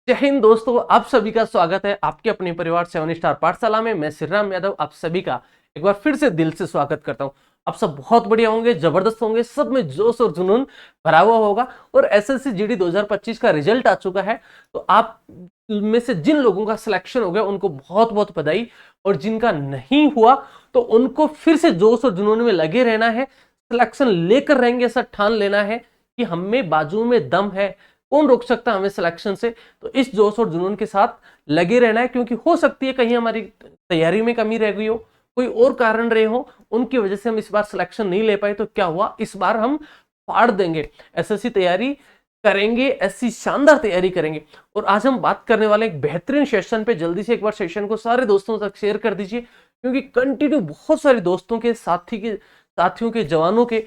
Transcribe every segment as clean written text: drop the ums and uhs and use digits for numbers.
जय हिंद दोस्तों, आप सभी का स्वागत है आपके अपने परिवार 7 स्टार पाठशाला में। मैं श्रीराम यादव आप सभी का एक बार फिर से दिल से स्वागत करता हूं। आप सब बहुत बढ़िया होंगे, जबरदस्त होंगे, सब में जोश और जुनून भरा हुआ होगा। और एसएससी जीडी 2025 का रिजल्ट आ चुका है, तो आप में से जिन लोगों का सिलेक्शन हो गया उनको बहुत बहुत बधाई, और जिनका नहीं हुआ तो उनको फिर से जोश और जुनून में लगे रहना है। सिलेक्शन लेकर रहेंगे, ऐसा ठान लेना है कि हमें बाजू में दम है, कौन रोक सकता है हमें सिलेक्शन से। तो इस जोश और जुनून के साथ लगे रहना है, क्योंकि हो सकती है कहीं हमारी तैयारी में कमी रह गई हो, कोई और कारण रहे हो, उनकी वजह से हम इस बार सिलेक्शन नहीं ले पाए। तो क्या हुआ, इस बार हम फाड़ देंगे, एसएससी तैयारी करेंगे, ऐसी शानदार तैयारी करेंगे। और आज हम बात करने वाले एक बेहतरीन सेशन पे। जल्दी से एक बार सेशन को सारे दोस्तों तक शेयर कर दीजिए, क्योंकि कंटिन्यू बहुत सारे दोस्तों के साथियों के जवानों के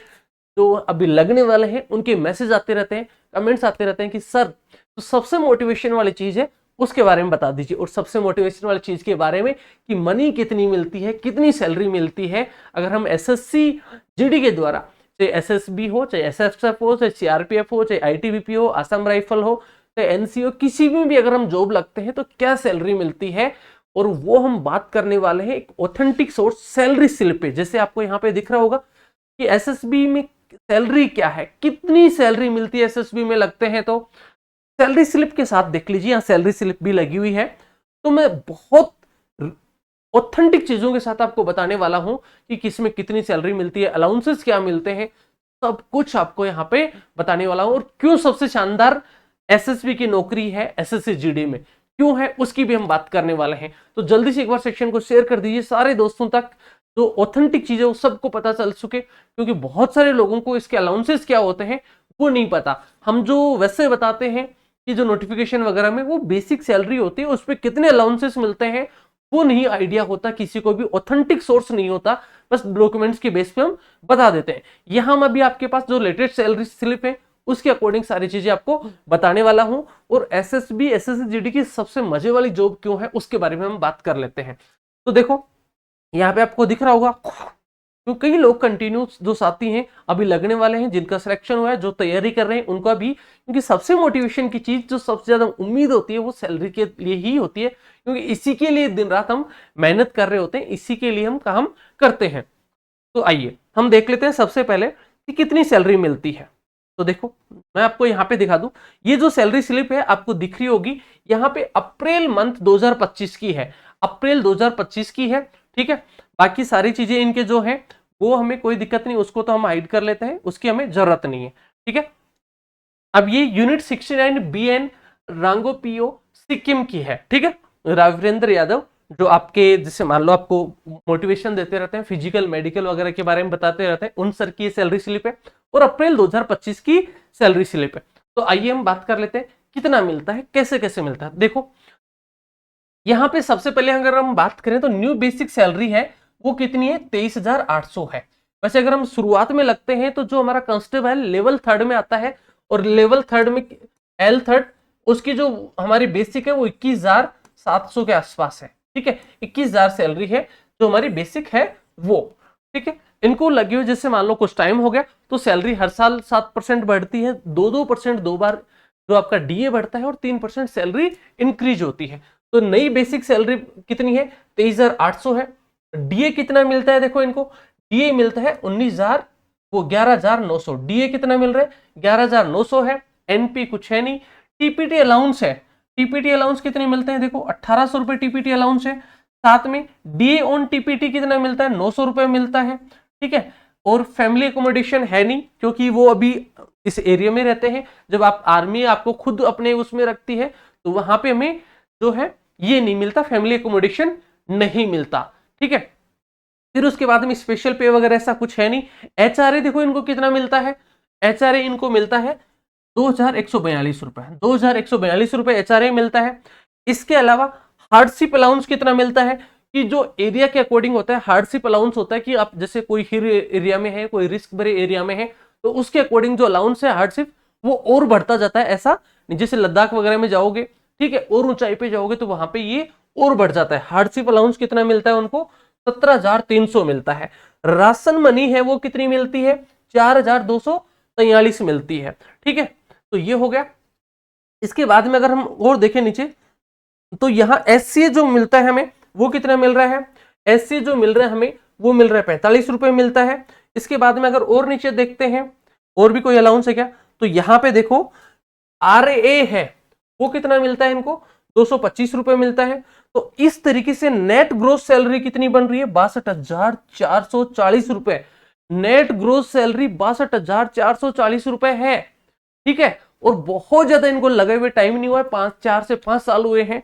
जो अभी लगने वाले हैं उनके मैसेज आते रहते हैं, कमेंट्स आते रहते हैं कि सर तो सबसे मोटिवेशन वाली चीज है उसके बारे में बता दीजिए। और सबसे मोटिवेशन वाली चीज के बारे में कि मनी कितनी मिलती है, कितनी सैलरी मिलती है अगर हम एसएससी जीडी के द्वारा, चाहे एसएसबी हो, चाहे एसएसएफ हो, चाहे सीआरपीएफ हो, चाहे आईटीबीपी हो, असम राइफल हो, चाहे एनसीओ, किसी में भी अगर हम जॉब लगते हैं तो क्या सैलरी मिलती है। और वो हम बात करने वाले हैं एक ऑथेंटिक सोर्स सैलरी स्लिप पे। जैसे आपको यहाँ पे दिख रहा होगा कि एसएसबी में सैलरी क्या है, कितनी सैलरी मिलती है एसएसबी में लगते हैं, तो सैलरी स्लिप के साथ देख लीजिए, यहाँ सैलरी स्लिप भी लगी हुई है। तो मैं बहुत ऑथेंटिक चीजों के साथ आपको बताने वाला हूं कि किसमें कितनी सैलरी मिलती है, अलाउंसेस क्या मिलते हैं, सब कुछ आपको यहाँ पे बताने वाला हूं। और क्यों सबसे शानदार एसएसबी की नौकरी है एसएससी जीडी में, क्यों है, उसकी भी हम बात करने वाले हैं। तो जल्दी से एक बार सेक्शन को शेयर कर दीजिए सारे दोस्तों तक, जो ऑथेंटिक चीजें वो सबको पता चल चुके, क्योंकि बहुत सारे लोगों को इसके अलाउंसेस क्या होते हैं वो नहीं पता। हम जो वैसे बताते हैं कि जो नोटिफिकेशन वगैरह में वो बेसिक सैलरी होती है, उस पर कितने अलाउंसेस मिलते हैं वो नहीं आइडिया होता किसी को भी, ऑथेंटिक सोर्स नहीं होता, बस डॉक्यूमेंट्स के बेस पे हम बता देते हैं। यहां हम अभी आपके पास जो लेटेस्ट सैलरी स्लिप है उसके अकॉर्डिंग सारी चीजें आपको बताने वाला हूं। और एसएसबी एसएससी जीडी की सबसे मजे वाली जॉब क्यों है उसके बारे में हम बात कर लेते हैं। तो देखो यहाँ पे आपको दिख रहा होगा, तो कई लोग कंटिन्यू जो साथी हैं अभी लगने वाले हैं, जिनका सिलेक्शन हुआ है, जो तैयारी कर रहे हैं उनका भी, क्योंकि सबसे मोटिवेशन की चीज जो सबसे ज्यादा उम्मीद होती है वो सैलरी के लिए ही होती है, क्योंकि इसी के लिए दिन रात हम मेहनत कर रहे होते हैं, इसी के लिए हम काम करते हैं। तो आइए हम देख लेते हैं सबसे पहले कि कितनी सैलरी मिलती है। तो देखो मैं आपको यहाँ पे दिखा दूं, ये जो सैलरी स्लिप है आपको दिख रही होगी, यहाँ पे अप्रैल मंथ 2025 की है, अप्रैल 2025 की है, ठीक है। बाकी सारी चीजें इनके जो है वो हमें कोई दिक्कत नहीं, उसको तो हम हाइड कर लेते हैं, उसकी हमें जरूरत नहीं है, ठीक है। अब ये यूनिट 69 BN रांगो पीओ सिक्किम की है, ठीक है। राघवेंद्र यादव जो आपके, जैसे मान लो आपको मोटिवेशन देते रहते हैं, फिजिकल मेडिकल वगैरह के बारे में बताते रहते हैं, उन सर की सैलरी स्लिप है और अप्रैल 2025 की सैलरी स्लिप है। तो आइए हम बात कर लेते हैं कितना मिलता है, कैसे कैसे मिलता है। देखो यहां पे सबसे पहले अगर हम बात करें तो न्यू बेसिक सैलरी है वो कितनी है, 23,800 है। वैसे अगर हम शुरुआत में लगते हैं तो जो हमारा कांस्टेबल है लेवल 3rd में आता है, और लेवल 3rd में L3 उसकी जो हमारी बेसिक है वो 21,700 के आसपास है, ठीक है। 21,000 सैलरी है जो हमारी बेसिक है वो, ठीक है। इनको लगे हुए जैसे मान लो कुछ टाइम हो गया तो सैलरी हर साल 7% बढ़ती है, 2% दो बार जो आपका डीए बढ़ता है, और 3% सैलरी इंक्रीज होती है। तो नई बेसिक सैलरी कितनी है, 23,800 है। डीए कितना मिलता है, देखो इनको डीए मिलता है 19,000, वो 11,900, डीए कितना मिल रहा है 11,900 है। एनपी कुछ है नहीं, टीपीटी अलाउंस है, टीपीटी अलाउंस कितने मिलते हैं, देखो 1,800 रुपए टीपीटी अलाउंस है। साथ में डीए ऑन टीपीटी कितना मिलता है, 900 रुपए मिलता है, ठीक है। और फैमिली अकोमोडेशन है नहीं, क्योंकि वो अभी इस एरिया में रहते हैं। जब आप आर्मी आपको खुद अपने उसमें रखती है तो वहां पे हमें जो है ये नहीं मिलता, फैमिली अकोमोडेशन नहीं मिलता, ठीक है। फिर उसके बाद में स्पेशल पे वगैरह ऐसा कुछ है नहीं। एचआरए देखो इनको कितना मिलता है, एचआरए इनको मिलता है 2,142 रुपए, 2,142 रुपए एचआरए मिलता है। इसके अलावा हार्डशिप अलाउंस कितना मिलता है, कि जो एरिया के अकॉर्डिंग होता है हार्डशिप अलाउंस होता है, कि आप जैसे कोई हिल एरिया में है, कोई रिस्क भरे एरिया में है, तो उसके अकॉर्डिंग जो अलाउंस है हार्डशिप वो और बढ़ता जाता है। ऐसा जैसे लद्दाख वगैरह में जाओगे, ठीक है, और ऊंचाई पे जाओगे तो वहां पे ये और बढ़ जाता है। हार्डशिप अलाउंस कितना मिलता है उनको, 17,300 मिलता है। राशन मनी है वो कितनी मिलती है, 4,243 मिलती है, ठीक है। तो ये हो गया इसके बाद में अगर हम और देखें नीचे, तो यहाँ एससीए जो मिलता है हमें वो कितना मिल रहा है, एससीए जो मिल रहा है हमें वो मिल रहा है 45 रुपए मिलता है। इसके बाद में अगर और नीचे देखते हैं और भी कोई अलाउंस है क्या, तो यहाँ पे देखो आरए है वो कितना मिलता है इनको, 225 रुपए मिलता है। तो इस तरीके से नेट ग्रोस सैलरी कितनी बन रही है, 62,440 रुपए। नेट ग्रोस सैलरी 62,440 रुपए है, ठीक है। और बहुत ज्यादा इनको लगे हुए टाइम नहीं हुआ है, 4 से 5 साल हुए हैं।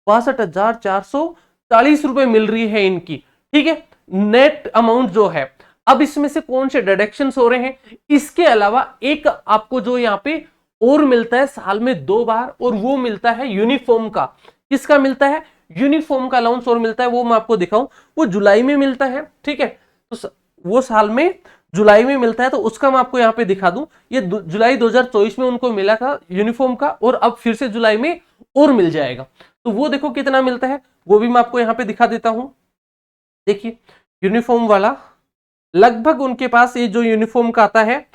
62,440 रुपए मिल रही है इनकी, ठीक है, नेट अमाउंट जो है। अब इसमें से कौन से डिडक्शन हो रहे हैं, इसके अलावा एक आपको जो यहाँ पे और मिलता है साल में 2 बार, और वो मिलता है यूनिफॉर्म का। किसका मिलता है, यूनिफॉर्म का अलाउंस और मिलता है, वो मैं आपको दिखाऊं, वो जुलाई में मिलता है, ठीक है। तो वो साल में जुलाई में मिलता है, तो उसका मैं आपको यहाँ पे दिखा दूं। ये जुलाई 2024 में उनको मिला था यूनिफॉर्म का, और अब फिर से जुलाई में और मिल जाएगा। तो वो देखो कितना मिलता है, वो भी मैं आपको यहाँ पे दिखा देता हूं। देखिए यूनिफॉर्म वाला लगभग उनके पास ये जो यूनिफॉर्म का आता है,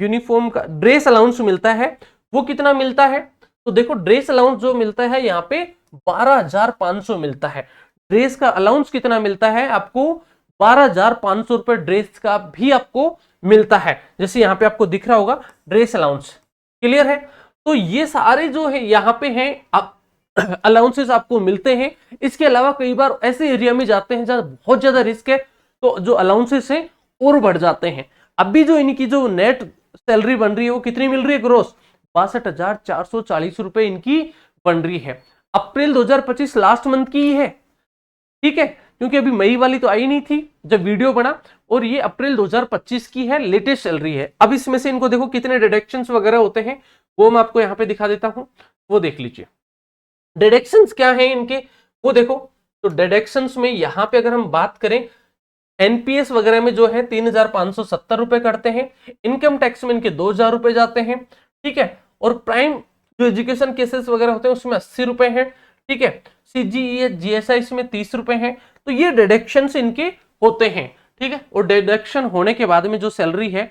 यूनिफॉर्म का ड्रेस अलाउंस मिलता है, वो कितना मिलता है, तो देखो ड्रेस अलाउंस जो मिलता है यहाँ पे 12,500 मिलता है। ड्रेस का अलाउंस कितना मिलता है आपको, 12,500 रुपए ड्रेस का भी आपको मिलता है, जैसे यहाँ पे आपको दिख रहा होगा ड्रेस अलाउंस, क्लियर है। तो ये सारे जो है यहाँ पे हैं अलाउंसेस आपको मिलते हैं। इसके अलावा कई बार ऐसे एरिया में जाते हैं जहां बहुत ज्यादा रिस्क है, तो जो अलाउंसेस हैं और बढ़ जाते हैं। अभी जो इनकी जो नेट सैलरी बन रही है वो कितनी मिल रही है, ग्रोस 62,440 रुपए इनकी बन रही है। अप्रैल 2025 लास्ट मंथ की ही है, ठीक है, क्योंकि अभी मई वाली तो आई नहीं थी जब वीडियो बना, और ये अप्रैल 2025 की है, लेटेस्ट सैलरी है। अब इसमें से इनको देखो कितने डिडक्शंस वगैरह होते हैं, वो मैं आपको यहाँ पे दिखा देता हूं, वो देख लीजिए। डिडक्शंस क्या है इनके, वो देखो। तो डिडक्शंस में यहां पे अगर हम बात करें, एनपीएस वगैरह में जो है 3,570 रुपए करते हैं, इनकम टैक्स में इनके 2,000 रुपए जाते हैं, ठीक है। और प्राइम जो एजुकेशन केसेस वगैरह होते हैं उसमें 80 रुपए हैं, ठीक है। सीजीईएस जीएसआई में 30 रुपए हैं। तो ये डिडक्शंस इनके होते हैं, ठीक है। और डिडक्शन होने के बाद में जो सैलरी है,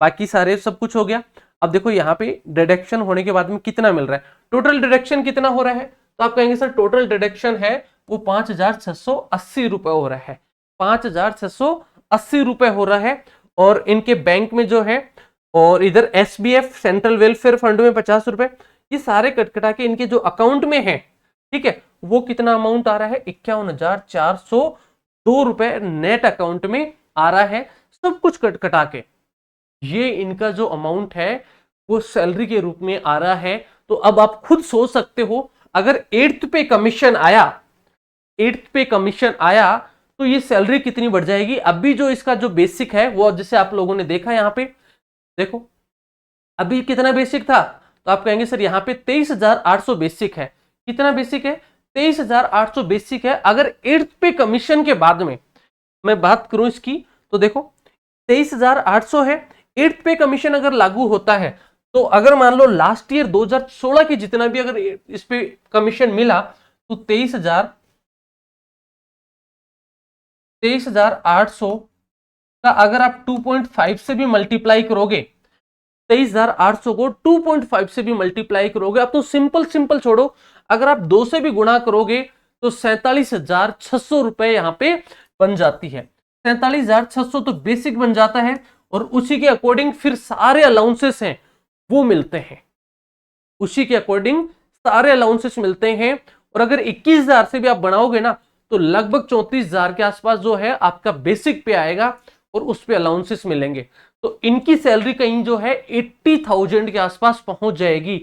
बाकी सारे सब कुछ हो गया। अब देखो यहाँ पे डिडक्शन होने के बाद में कितना मिल रहा है, टोटल डिडक्शन कितना हो रहा है, तो आप कहेंगे सर टोटल डिडक्शन है वो 5,680 रुपए हो रहा है, 5,680 रुपए हो रहा है। और इनके बैंक में जो है, और इधर एसबीएफ सेंट्रल वेलफेयर फंड में 50 रुपए, ये सारे कटकटा के इनके जो अकाउंट में है, ठीक है, वो कितना अमाउंट आ रहा है, 51,402 रुपए नेट अकाउंट में आ रहा है, सब कुछ कटकटा के। ये इनका जो अमाउंट है वो सैलरी के रूप में आ रहा है। तो अब आप खुद सोच सकते हो, अगर 8th पे कमीशन आया, 8th पे कमीशन आया, तो ये सैलरी कितनी बढ़ जाएगी। अभी जो इसका जो बेसिक है वो जैसे आप लोगों ने देखा यहाँ पे, देखो अभी कितना बेसिक था, तो आप कहेंगे सर यहाँ पे 23,800 बेसिक है। कितना बेसिक है, 23,800 बेसिक है। अगर 8th पे कमीशन के बाद में मैं बात करूं इसकी, तो देखो 23,800 है, 8th पे कमीशन अगर लागू होता है, तो अगर मान लो लास्ट ईयर 2016 की जितना भी अगर इस पे कमीशन मिला, तो 23,800 का अगर आप 2.5 से भी मल्टीप्लाई करोगे, 23,800 को 2.5 से भी मल्टीप्लाई करोगे, अब तो सिंपल छोड़ो, अगर आप 2 से भी गुणा करोगे तो 47,600 रुपए यहां पे बन जाती है। 47,600 तो बेसिक बन जाता है, और उसी के अकॉर्डिंग फिर सारे अलाउंसेस हैं वो मिलते हैं, उसी के अकॉर्डिंग सारे अलाउंसेस मिलते हैं। और अगर 21,000 से भी आप बनाओगे ना, तो लगभग 34,000 के आसपास जो है आपका बेसिक पे आएगा, और उस पे अलाउंसेस मिलेंगे। तो इनकी सैलरी कहीं जो है 80,000 के आसपास पहुंच जाएगी।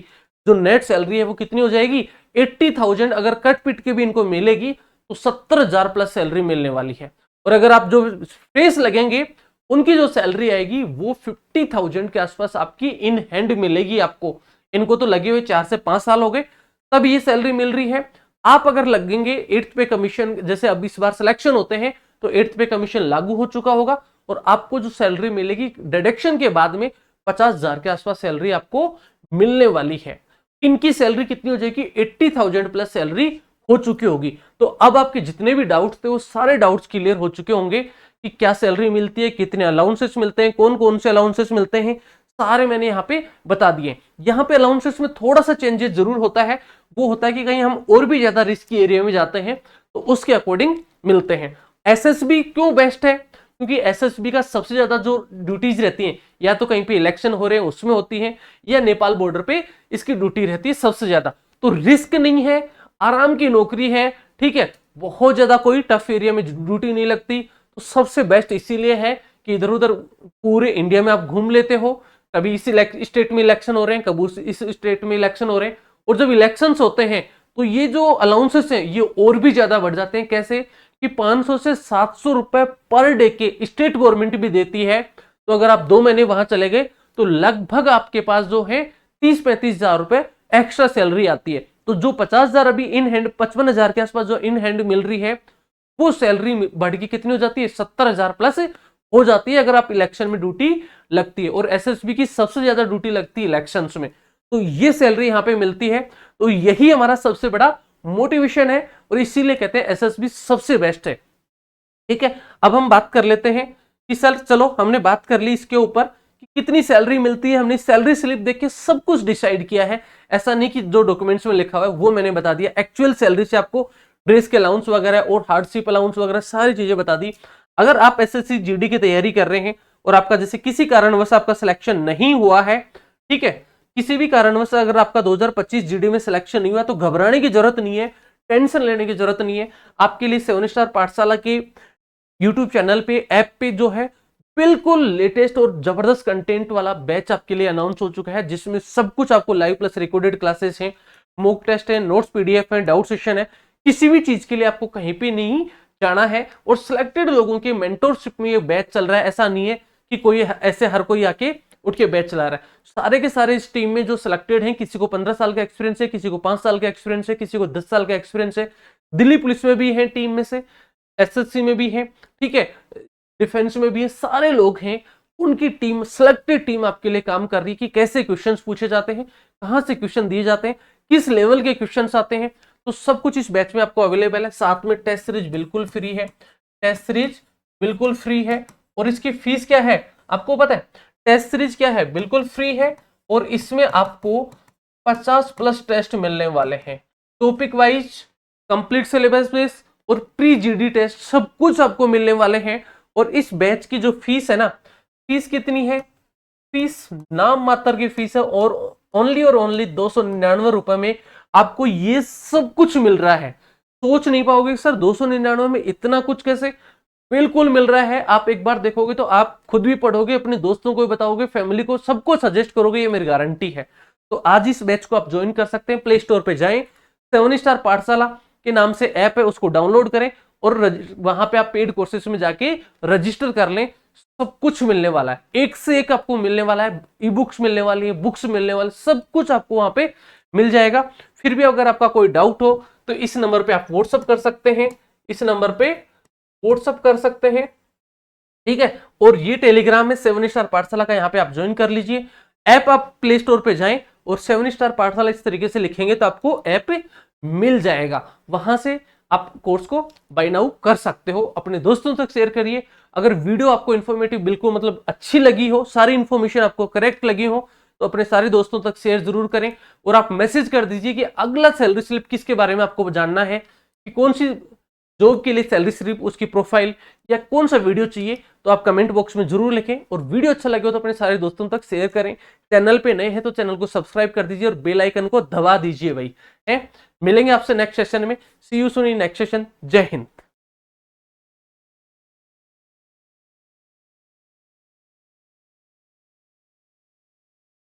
जो नेट सैलरी है वो कितनी हो जाएगी, 80,000। अगर कट पिट के भी इनको मिलेगी तो 70,000 प्लस सैलरी मिलने वाली है। और अगर आप जो फेस लगेंगे उनकी जो सैलरी आएगी वो 50,000 के आसपास आपकी इन हैंड मिलेगी आपको। इनको तो लगे हुए 4 से 5 साल हो गए, तब ये सैलरी मिल रही है। आप अगर लगेंगे 8th पे कमीशन, जैसे अब इस बार सिलेक्शन होते हैं तो 8th पे कमीशन लागू हो चुका होगा, और आपको जो सैलरी मिलेगी डिडक्शन के बाद में 50,000 के आसपास सैलरी आपको मिलने वाली है। इनकी सैलरी कितनी हो जाएगी, 80,000 प्लस सैलरी हो चुकी होगी। तो अब आपके जितने भी डाउट्स थे वो सारे डाउट्स क्लियर हो चुके होंगे कि क्या सैलरी मिलती है, कितने अलाउंसेस मिलते हैं, कौन कौन से अलाउंसेस मिलते हैं, सारे मैंने यहाँ पे बता दिए। यहाँ पे अलाउंसेस में थोड़ा सा चेंजेस जरूर होता है, वो होता है कि कहीं हम और भी ज्यादा रिस्की एरिया में जाते हैं तो उसके अकॉर्डिंग मिलते हैं। एसएसबी क्यों बेस्ट है? क्योंकि एसएसबी का सबसे ज्यादा जो ड्यूटीज रहती हैं या तो कहीं पे इलेक्शन हो रहे हैं उसमें होती है, या नेपाल बॉर्डर पे इसकी ड्यूटी रहती है सबसे ज्यादा। तो रिस्क नहीं है, आराम की नौकरी है, ठीक है, बहुत ज्यादा कोई टफ एरिया में ड्यूटी नहीं लगती। तो सबसे बेस्ट इसीलिए है कि इधर उधर पूरे इंडिया में आप घूम लेते हो, कभी इस स्टेट में इलेक्शन हो रहे हैं, कभी इस स्टेट में इलेक्शन हो रहे हैं, और जब इलेक्शन होते हैं तो ये जो अलाउंसेस हैं ये और भी ज्यादा बढ़ जाते हैं। कैसे कि 500 से 700 रुपए पर डे के स्टेट गवर्नमेंट भी देती है। तो अगर आप 2 महीने वहां चले गए तो लगभग आपके पास जो है 30-35 हजार रुपए एक्स्ट्रा सैलरी आती है। तो जो 50,000 अभी इन हैंड, 55,000 के आसपास जो इन हैंड मिल रही है, वो सैलरी बढ़ के कितनी हो जाती है? 70,000 प्लस हो जाती है अगर आप इलेक्शन में ड्यूटी लगती है। और एसएसबी की सबसे ज्यादा ड्यूटी लगती है इलेक्शंस में, तो ये सैलरी यहां पे मिलती है। तो यही हमारा सबसे बड़ा मोटिवेशन है और इसीलिए कहते हैं एसएसबी सबसे बेस्ट है। ठीक है, अब हम बात कर लेते हैं कि सर चलो हमने बात कर ली इसके ऊपर कि कितनी सैलरी मिलती है, हमने सैलरी स्लिप देख के सब कुछ डिसाइड किया है। ऐसा नहीं कि जो डॉक्यूमेंट्स में लिखा हुआ है वो मैंने बता दिया, एक्चुअल सैलरी से आपको ड्रेस के अलाउंस वगैरह और हार्डशिप अलाउंस वगैरह सारी चीजें बता दी। अगर आप एसएससी जीडी की तैयारी कर रहे हैं और आपका जैसे किसी कारणवश आपका सिलेक्शन नहीं हुआ है, ठीक है, किसी भी कारणवश अगर आपका 2025 जीडी में सिलेक्शन नहीं हुआ तो घबराने की जरूरत नहीं है, टेंशन लेने की जरूरत नहीं है। आपके लिए 7 स्टार पाठशाला के यूट्यूब चैनल पे, ऐप पे जो है बिल्कुल लेटेस्ट और जबरदस्त कंटेंट वाला बैच आपके लिए अनाउंस हो चुका है, जिसमें सब कुछ आपको लाइव प्लस रिकॉर्डेड क्लासेस हैं, मॉक टेस्ट है, नोट्स पीडीएफ है, डाउट सेशन है। किसी भी चीज के लिए आपको कहीं पे नहीं जाना है और सिलेक्टेड लोगों के मेंटोरशिप में ये बैच चल रहा है। ऐसा नहीं है कि कोई ऐसे हर कोई आके उठ के बैच चला रहा है। सारे के सारे इस टीम में जो सिलेक्टेड हैं, किसी को 15 साल का एक्सपीरियंस है, किसी को 5 साल का एक्सपीरियंस है, किसी को 10 साल का एक्सपीरियंस है। दिल्ली पुलिस में भी है टीम में से, एसएससी में भी है, ठीक है, डिफेंस में भी है, सारे लोग हैं। उनकी टीम, सिलेक्टेड टीम आपके लिए काम कर रही है कि कैसे क्वेश्चंस पूछे जाते हैं, कहां से क्वेश्चन दिए जाते हैं, किस लेवल के क्वेश्चंस आते हैं। तो सब कुछ इस बैच में आपको अवेलेबल है। साथ में टेस्ट सीरीज बिल्कुल फ्री है, टेस्ट सीरीज बिल्कुल फ्री है। और इसकी फीस क्या है आपको पता है? टेस्ट सीरीज क्या है? बिल्कुल फ्री है। और इसमें आपको 50 प्लस टेस्ट मिलने वाले हैं, topic wise, complete syllabus base और प्री जीडी टेस्ट, सब कुछ आपको मिलने वाले हैं। और इस बैच की जो फीस है ना, फीस कितनी है? फीस नाम मात्र की फीस है और ओनली 299 रुपए में आपको ये सब कुछ मिल रहा है। सोच नहीं पाओगे सर 299 में इतना कुछ कैसे? बिल्कुल मिल रहा है। आप एक बार देखोगे तो आप खुद भी पढ़ोगे, अपने दोस्तों को भी बताओगे, फैमिली को, सबको सजेस्ट करोगे, ये मेरी गारंटी है। तो आज इस बैच को आप ज्वाइन कर सकते हैं। प्ले स्टोर पे जाएं, 7 स्टार पाठशाला के नाम से ऐप है, उसको डाउनलोड करें और वहां पे आप पेड कोर्सेज में जाके रजिस्टर कर लें। सब कुछ मिलने वाला है, एक से एक आपको मिलने वाला है। ई बुक्स मिलने वाली है, बुक्स मिलने वाले, सब कुछ आपको वहां पे मिल जाएगा। फिर भी अगर आपका कोई डाउट हो तो इस नंबर पे आप व्हाट्सअप कर सकते हैं, इस नंबर पे व्हाट्सअप कर सकते हैं, ठीक है। और ये टेलीग्राम है 7 स्टार पाठशाला का, यहाँ पे आप ज्वाइन कर लीजिए। ऐप आप प्ले स्टोर पे जाएं और 7 स्टार पाठशाला इस तरीके से लिखेंगे तो आपको ऐप मिल जाएगा। वहां से आप कोर्स को बाय नाउ कर सकते हो। अपने दोस्तों तक शेयर करिए। अगर वीडियो आपको इन्फॉर्मेटिव बिल्कुल मतलब अच्छी लगी हो, सारी इंफॉर्मेशन आपको करेक्ट लगी हो, तो अपने सारे दोस्तों तक शेयर जरूर करें। और आप मैसेज कर दीजिए कि अगला सैलरी स्लिप किसके बारे में आपको जानना है, कि कौन सी जॉब के लिए सैलरी स्लिप, उसकी प्रोफाइल या कौन सा वीडियो चाहिए, तो आप कमेंट बॉक्स में जरूर लिखें। और वीडियो अच्छा लगे हो तो अपने सारे दोस्तों तक शेयर करें। चैनल पे नए हैं तो चैनल को सब्सक्राइब कर दीजिए और बेल आइकन को दबा दीजिए भाई। है, मिलेंगे आपसे नेक्स्ट सेशन में। See you soon in next session. जय हिंद।